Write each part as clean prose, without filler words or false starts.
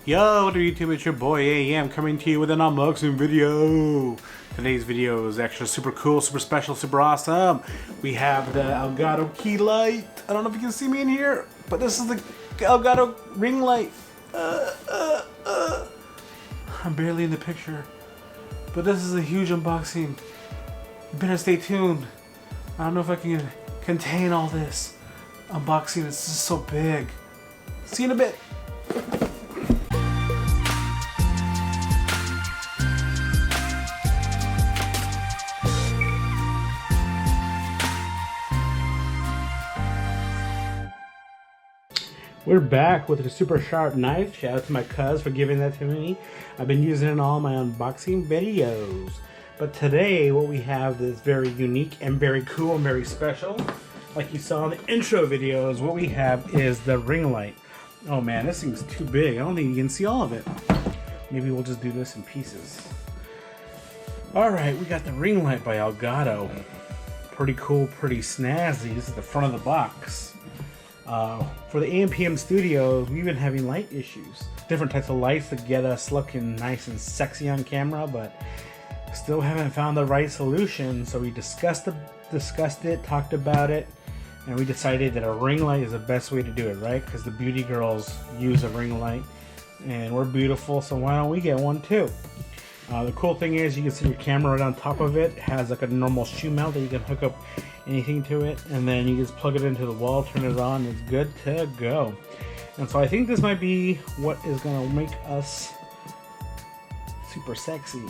Yo, what up YouTube, it's your boy AM coming to you with an unboxing video. Today's video is actually super cool, super special, super awesome. We have the Elgato Key Light. I don't know if you can see me in here, but this is the Elgato Ring Light. I'm barely in the picture, but this is a huge unboxing. You better stay tuned. I don't know if I can contain all this unboxing. It's just so big. See you in a bit. We're back with a super sharp knife. Shout out to my cuz for giving that to me. I've been using it in all my unboxing videos. But today what we have is very unique and very cool and very special. Like you saw in the intro videos, what we have is the ring light. Oh man, this thing's too big. I don't think you can see all of it. Maybe we'll just do this in pieces. Alright, we got the ring light by Elgato. Pretty cool, pretty snazzy. This is the front of the box. For the AMPM studios, we've been having light issues. Different types of lights to get us looking nice and sexy on camera, but still haven't found the right solution. So we discussed it, talked about it, and we decided that a ring light is the best way to do it, right? Because the beauty girls use a ring light, and we're beautiful, so why don't we get one too? The cool thing is you can see your camera right on top of it. It has like a normal shoe mount that you can hook up anything to it, and then you just plug it into the wall, turn it on, and it's good to go. And so I think this might be what is going to make us super sexy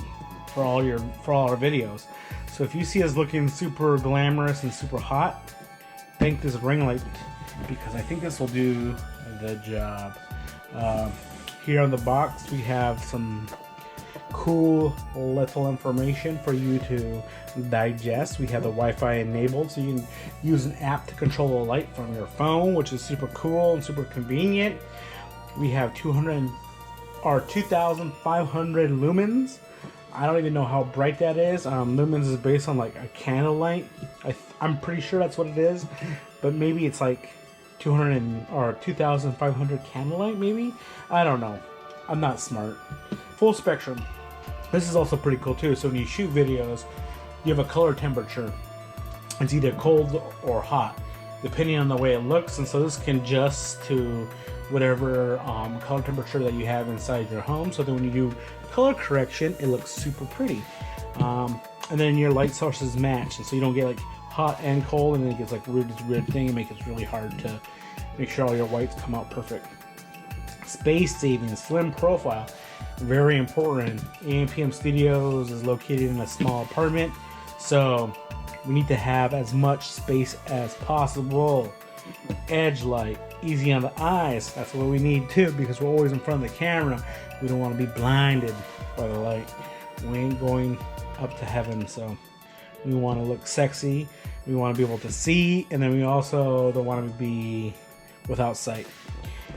for all our videos. So if you see us looking super glamorous and super hot, thank this ring light, because I think this will do the job. Here on the box we have some cool little information for you to digest. We have the Wi-Fi enabled, so you can use an app to control the light from your phone, which is super cool and super convenient. We have 2,500 lumens. I don't even know how bright that is. Lumens is based on like a candle light. I'm pretty sure that's what it is, but maybe it's like 2,500 candlelight, maybe. I don't know. I'm not smart. Full spectrum. This is also pretty cool too. So when you shoot videos, you have a color temperature. It's either cold or hot, depending on the way it looks. And so this can adjust to whatever color temperature that you have inside your home. So that when you do color correction, it looks super pretty. And then your light sources match, and so you don't get like hot and cold, and then it gets like weird thing and make it really hard to make sure all your whites come out perfect. Space saving, slim profile. Very important. AMPM Studios is located in a small apartment, so we need to have as much space as possible. Edge light, easy on the eyes. That's what we need too, because we're always in front of the camera. We don't want to be blinded by the light. We ain't going up to heaven, so we want to look sexy. We want to be able to see, and then we also don't want to be without sight.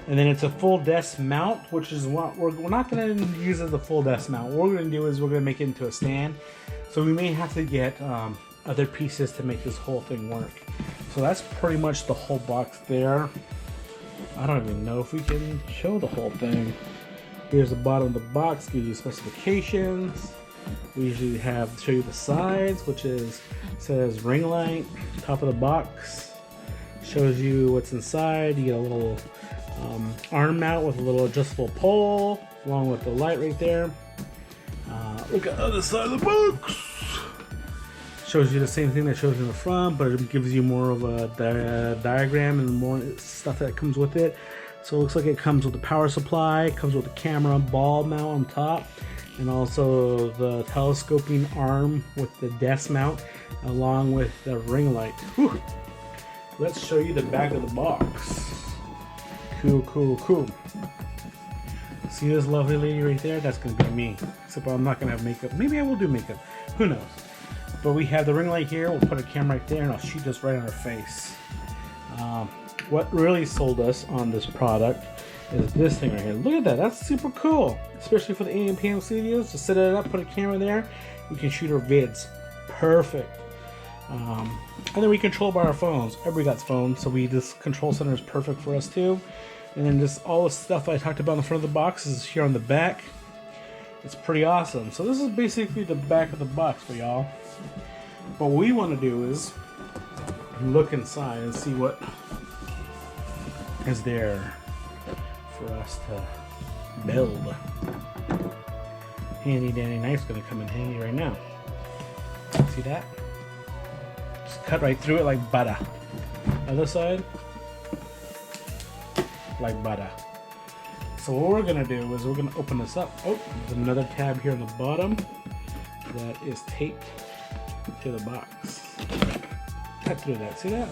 And then it's a full desk mount, which is what we're not going to use as a full desk mount. What we're going to do is we're going to make it into a stand. So we may have to get other pieces to make this whole thing work. So that's pretty much the whole box there. I don't even know if we can show the whole thing. Here's the bottom of the box, gives you specifications. We usually show you the sides, which says ring light. Top of the box shows you what's inside. You get a little arm mount with a little adjustable pole, along with the light right there. Look at the other side of the box. Shows you the same thing that shows in the front, but it gives you more of a diagram and more stuff that comes with it. So it looks like it comes with the power supply, comes with the camera ball mount on top, and also the telescoping arm with the desk mount, along with the ring light. Whew. Let's show you the back of the box. Cool. See this lovely lady right there? That's gonna be me. Except I'm not gonna have makeup. Maybe I will do makeup. Who knows? But we have the ring light here. We'll put a camera right there, and I'll shoot this right on her face. What really sold us on this product is this thing right here. Look at that. That's super cool. Especially for the AMPM studios. Just set it up, put a camera there. We can shoot our vids. Perfect. And then we control by our phones. Everybody got phones, so this control center is perfect for us too. And then just all the stuff I talked about in the front of the box is here on the back. It's pretty awesome. So this is basically the back of the box for y'all. What we want to do is look inside and see what is there for us to build. Handy dandy knife's gonna come in handy right now. See that? Just cut right through it like butter. Other side, like butter. So what we're gonna do is we're gonna open this up. Oh, there's another tab here on the bottom that is taped to the box. Cut through that. See that?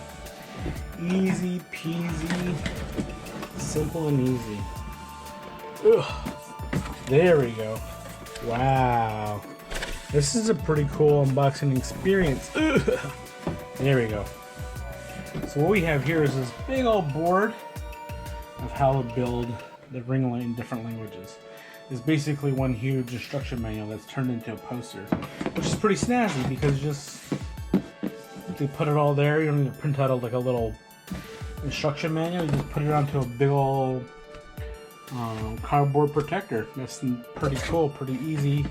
Easy peasy, simple and easy. Ugh. There we go. Wow. This is a pretty cool unboxing experience. Ugh. There we go. So what we have here is this big old board of how to build the ring light in different languages. It's basically one huge instruction manual that's turned into a poster, which is pretty snazzy because just they put it all there. You don't need to print out like a little instruction manual. You just put it onto a big old cardboard protector. That's pretty cool, pretty easy,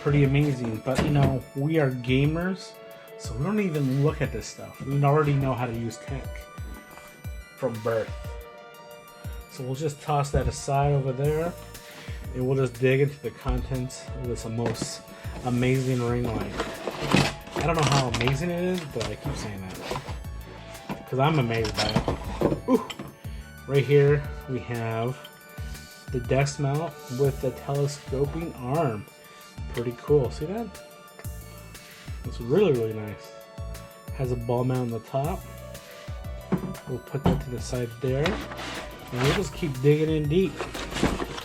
pretty amazing. But you know, we are gamers, so we don't even look at this stuff. We already know how to use tech from birth. So we'll just toss that aside over there, and we'll just dig into the contents of this most amazing ring light. I don't know how amazing it is, but I keep saying that because I'm amazed by it. Ooh. Right here we have the desk mount with the telescoping arm. Pretty cool. See that? It's really, really nice. Has a ball mount on the top. We'll put that to the side there. And we'll just keep digging in deep.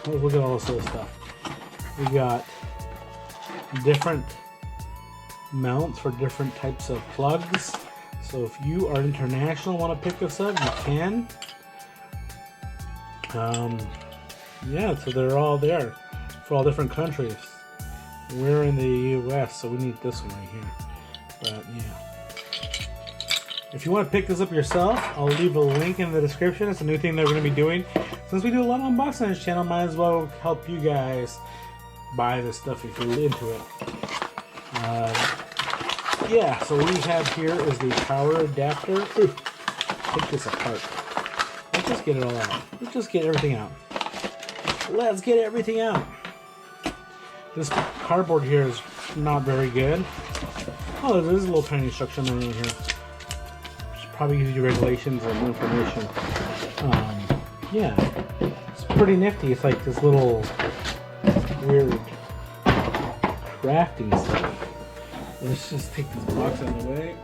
Oh, look at all this other stuff. We got different mounts for different types of plugs. So if you are international, want to pick this up, you can. Yeah, so they're all there for all different countries. We're in the US, so we need this one right here. But yeah, if you want to pick this up yourself, I'll leave a link in the description. It's a new thing that we're going to be doing. Since we do a lot of unboxing on this channel, might as well help you guys buy this stuff if you're into it. Yeah, so what we have here is the power adapter. Ooh, take this apart. Let's just get it all out. Let's just get everything out. Let's get everything out. This cardboard here is not very good. Oh, there's a little tiny instruction manual here. Should probably give you regulations and information. Yeah, it's pretty nifty. It's like this little weird crafting stuff. Let's just take this box out of the way.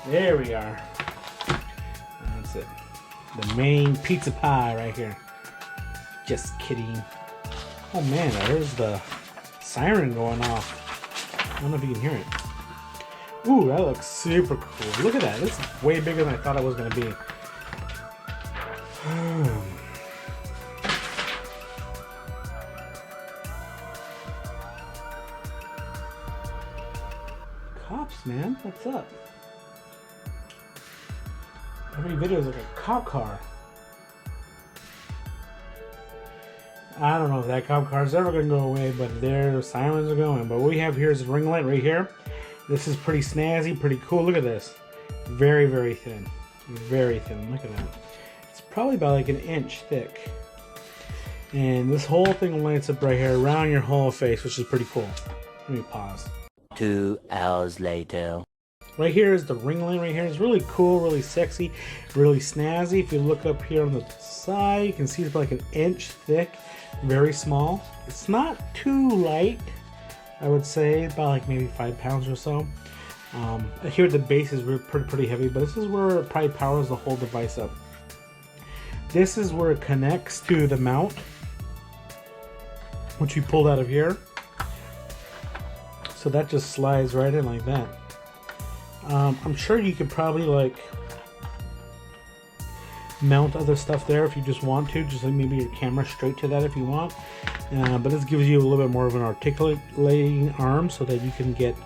There we are. That's it. The main pizza pie right here. Just kidding. Oh man, there's the siren going off. I don't know if you can hear it. Ooh, that looks super cool. Look at that. It's way bigger than I thought it was going to be. Cops, man. What's up? Every video is like a cop car. I don't know if that cop car is ever going to go away, but their sirens are going. But what we have here is a ring light right here. This is pretty snazzy, pretty cool. Look at this. Very, very thin. Very thin. Look at that. It's probably about like an inch thick. And this whole thing lights up right here around your whole face, which is pretty cool. Let me pause. 2 hours later. Right here is the ring light right here. It's really cool, really sexy, really snazzy. If you look up here on the side, you can see it's like an inch thick, very small. It's not too light, I would say, about like maybe 5 pounds or so. Here at the base is pretty heavy, but this is where it probably powers the whole device up. This is where it connects to the mount, which we pulled out of here. So that just slides right in like that. I'm sure you could probably like mount other stuff there if you just want to, just like maybe your camera straight to that if you want. But this gives you a little bit more of an articulating arm so that you can get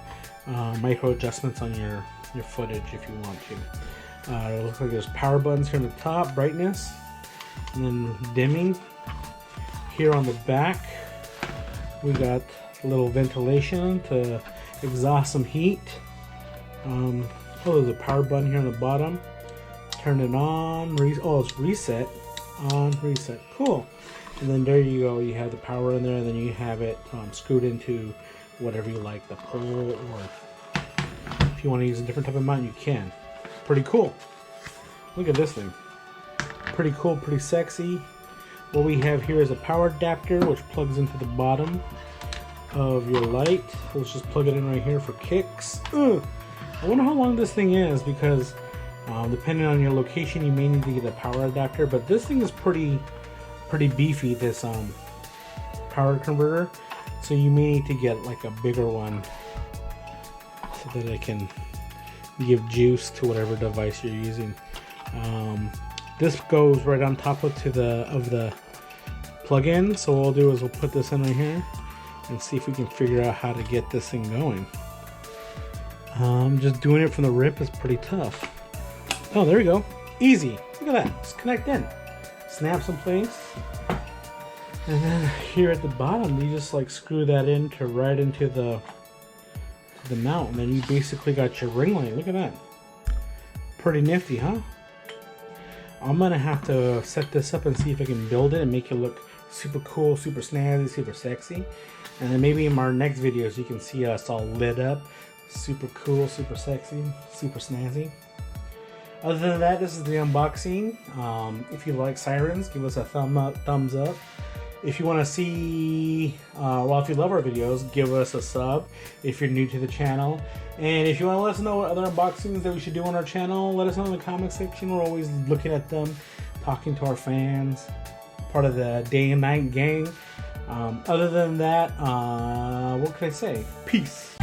micro adjustments on your footage if you want to. It looks like there's power buttons here on the top, brightness, and then dimming. Here on the back, we got a little ventilation to exhaust some heat. Oh, there's a power button here on the bottom. Turn it on. Oh, it's reset. On, reset. Cool. And then there you go. You have the power in there, and then you have it screwed into whatever you like, the pole, or if you want to use a different type of mount, you can. Pretty cool. Look at this thing. Pretty cool, pretty sexy. What we have here is a power adapter, which plugs into the bottom of your light. Let's just plug it in right here for kicks. Ugh. I wonder how long this thing is, because depending on your location, you may need to get a power adapter. But this thing is pretty beefy, this power converter. So you may need to get like a bigger one so that it can give juice to whatever device you're using. This goes right on top of the plug-in. So what we'll do is we'll put this in right here and see if we can figure out how to get this thing going. Just doing it from the rip is pretty tough. Oh, there we go. Easy. Look at that. Just connect in. Snaps in place. And then here at the bottom, you just like screw that right into the mount. And then you basically got your ring light. Look at that. Pretty nifty, huh? I'm going to have to set this up and see if I can build it and make it look super cool, super snazzy, super sexy. And then maybe in our next videos, you can see us all lit up. Super cool, super sexy, super snazzy. Other than that, this is the unboxing. If you like sirens, give us a thumbs up. If you want to see, if you love our videos, give us a sub if you're new to the channel. And if you want to let us know what other unboxings that we should do on our channel, let us know in the comment section. We're always looking at them, talking to our fans, part of the day and night gang. Other than that, what can I say? Peace.